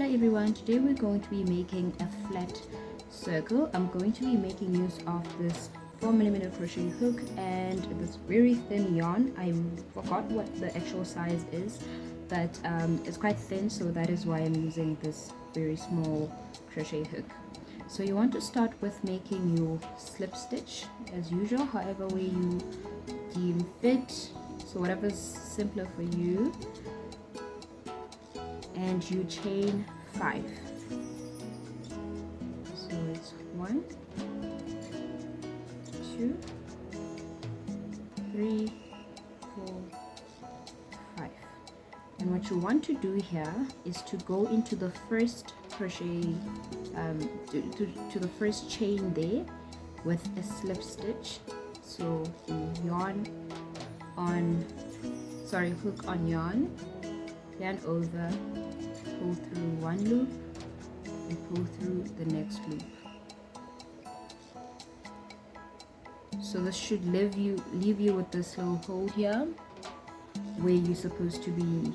Hello everyone, today we're going to be making a flat circle. I'm going to be making use of this 4mm crochet hook and this very thin yarn. I forgot what the actual size is, but it's quite thin, so that is why I'm using this very small crochet hook. So you want to start with making your slip stitch as usual, however way you deem fit, so whatever's simpler for you. And you chain 5. So it's 1, 2, 3, 4, 5. And what you want to do here is to go into the first crochet to the first chain there with a slip stitch. So you hook on yarn over, pull through one loop and pull through the next loop. So this should leave you with this little hole here where you're supposed to be,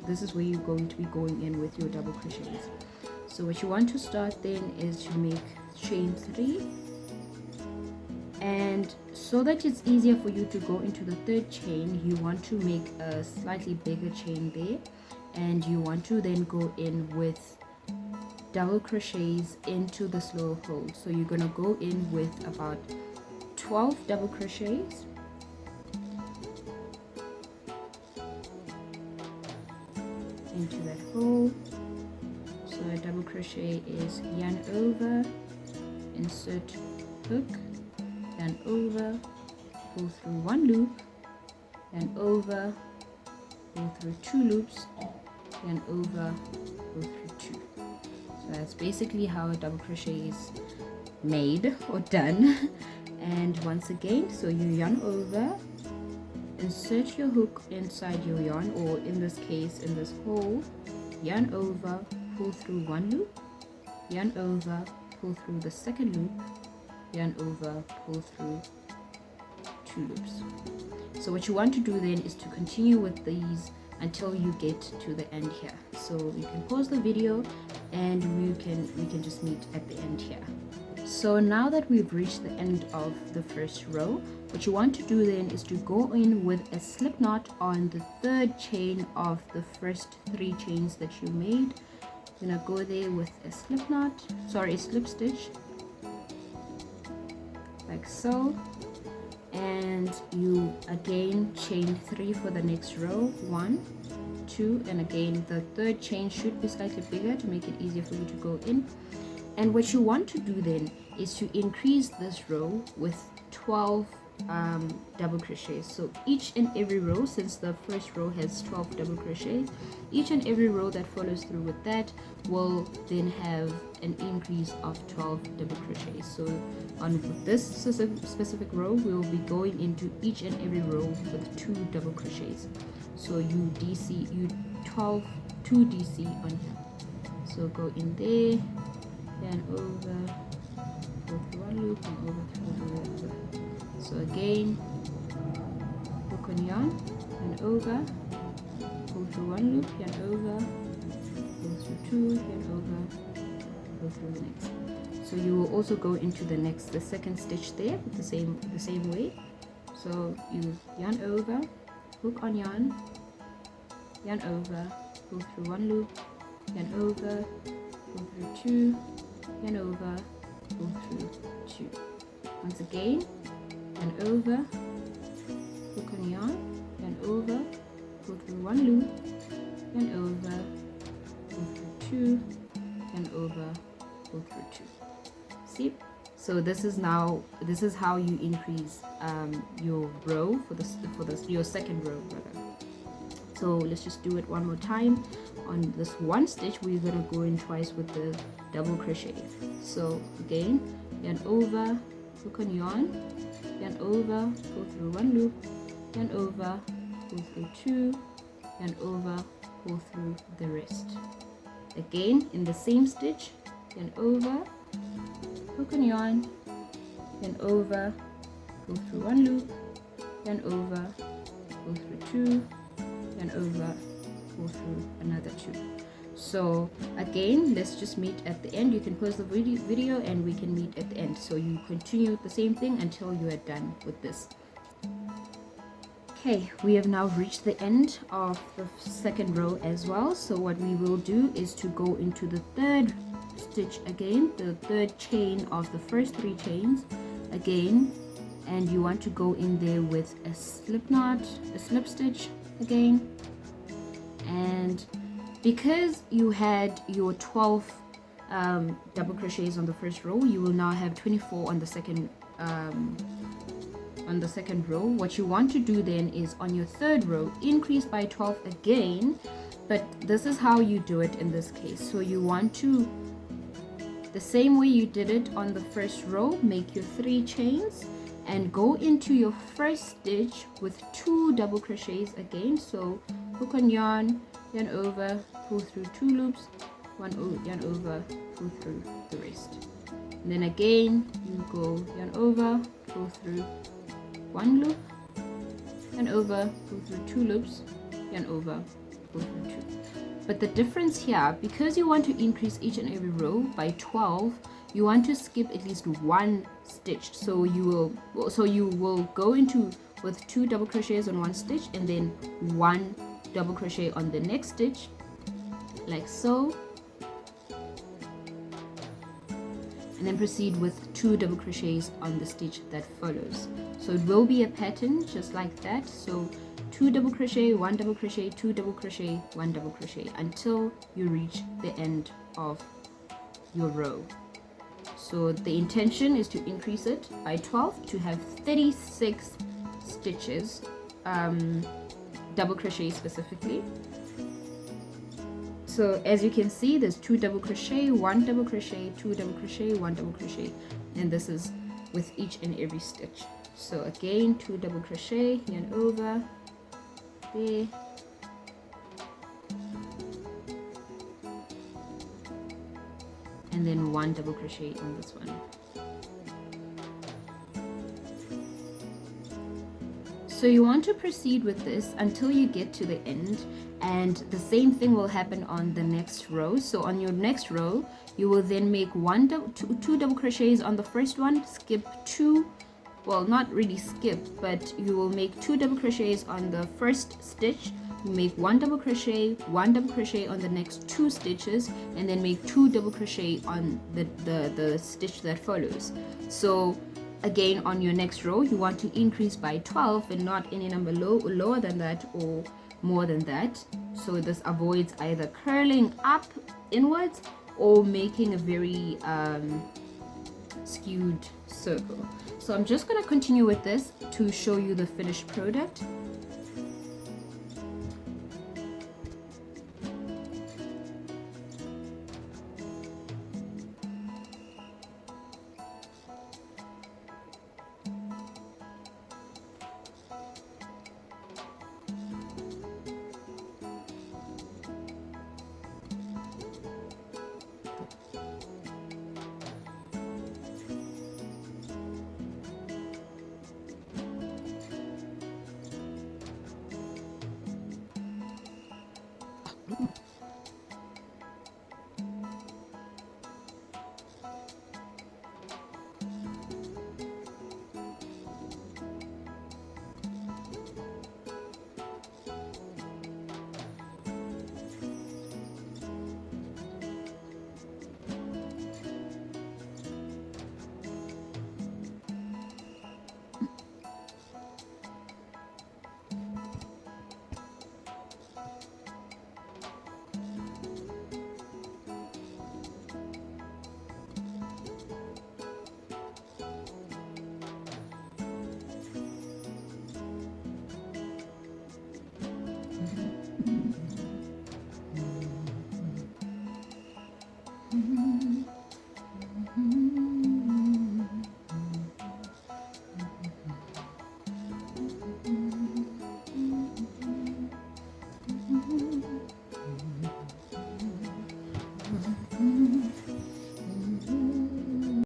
this is where you're going to be going in with your double crochets. So what you want to start then is to make chain 3, and so that it's easier for you to go into the third chain, you want to make a slightly bigger chain there, and you want to then go in with double crochets into this little hole. So you're going to go in with about 12 double crochets into that hole. So a double crochet is yarn over, insert hook, yarn over, pull through one loop, yarn over, pull through 2 loops, yarn over, pull through 2. So that's basically how a double crochet is made or done. And once again, so you yarn over, insert your hook inside your yarn, or in this case in this hole, yarn over, pull through one loop, yarn over, pull through the second loop, yarn over, pull through 2 loops. So what you want to do then is to continue with these until you get to the end here. So you can pause the video and we can just meet at the end here. So now that we've reached the end of the first row, what you want to do then is to go in with a slip knot on the third chain of the first 3 chains that you made. You're gonna go there with a slip stitch, like so, and you again chain 3 for the next row, 1, 2, and again the third chain should be slightly bigger to make it easier for you to go in. And what you want to do then is to increase this row with 12 double crochets. So each and every row, since the first row has 12 double crochets, each and every row that follows through with that will then have an increase of 12 double crochets. So on this specific row, we will be going into each and every row with 2 double crochets. So you 2 DC on here. So go in there, and over, go through one loop, and over through the other. So again, hook on yarn, and over, go through one loop, yarn over, go through 2, yarn over, go through the next. So you will also go into the second stitch there with the same way. So you yarn over, hook on yarn over, go through one loop, yarn over, go through 2, yarn over, go through 2. Once again, yarn over, hook on yarn over, go through one loop, yarn over, go through 2, yarn over, go through 2. See? So this is how you increase your row for your second row, rather. So let's just do it one more time. On this one stitch, we're gonna go in twice with the double crochet. So again, yarn over, hook on yarn over, go through one loop, yarn over, go through 2, yarn over, go through the rest. Again, in the same stitch, yarn over, hook on yarn over, go through one loop, yarn over, go through 2, yarn over, go through another 2. So again, let's just meet at the end. You can pause the video and we can meet at the end. So you continue the same thing until you are done with this. Okay, we have now reached the end of the second row as well. So what we will do is to go into the third stitch again, the third chain of the first 3 chains again, and you want to go in there with a slip knot, a slip stitch again. And because you had your 12 double crochets on the first row, you will now have 24 on the second row. What you want to do then is on your third row, increase by 12 again, but this is how you do it in this case. So you want to, the same way you did it on the first row, make your 3 chains and go into your first stitch with 2 double crochets again. So hook on yarn over, pull through 2 loops, yarn over, pull through the rest. And then again you go yarn over, pull through 1 loop, yarn over, pull through 2 loops, yarn over, pull through 2. But the difference here, because you want to increase each and every row by 12, you want to skip at least 1 stitch. So you will go into with 2 double crochets on 1 stitch and then 1 double crochet on the next stitch, like so, and then proceed with 2 double crochets on the stitch that follows. So it will be a pattern just like that. So 2 double crochet, 1 double crochet, 2 double crochet, 1 double crochet until you reach the end of your row. So the intention is to increase it by 12 to have 36 stitches, double crochet specifically. So as you can see, there's 2 double crochet, 1 double crochet, 2 double crochet, 1 double crochet, and this is with each and every stitch. So again, 2 double crochet, yarn over there, and then 1 double crochet on this one. So you want to proceed with this until you get to the end, and the same thing will happen on the next row. So on your next row, you will then make 2 double crochets on the first one, skip 2, well, not really skip, but you will make 2 double crochets on the first stitch, you make 1 double crochet, 1 double crochet on the next 2 stitches, and then make 2 double crochet on the stitch that follows. So again, on your next row, you want to increase by 12 and not any number lower than that or more than that. So this avoids either curling up inwards or making a very skewed circle. So I'm just going to continue with this to show you the finished product.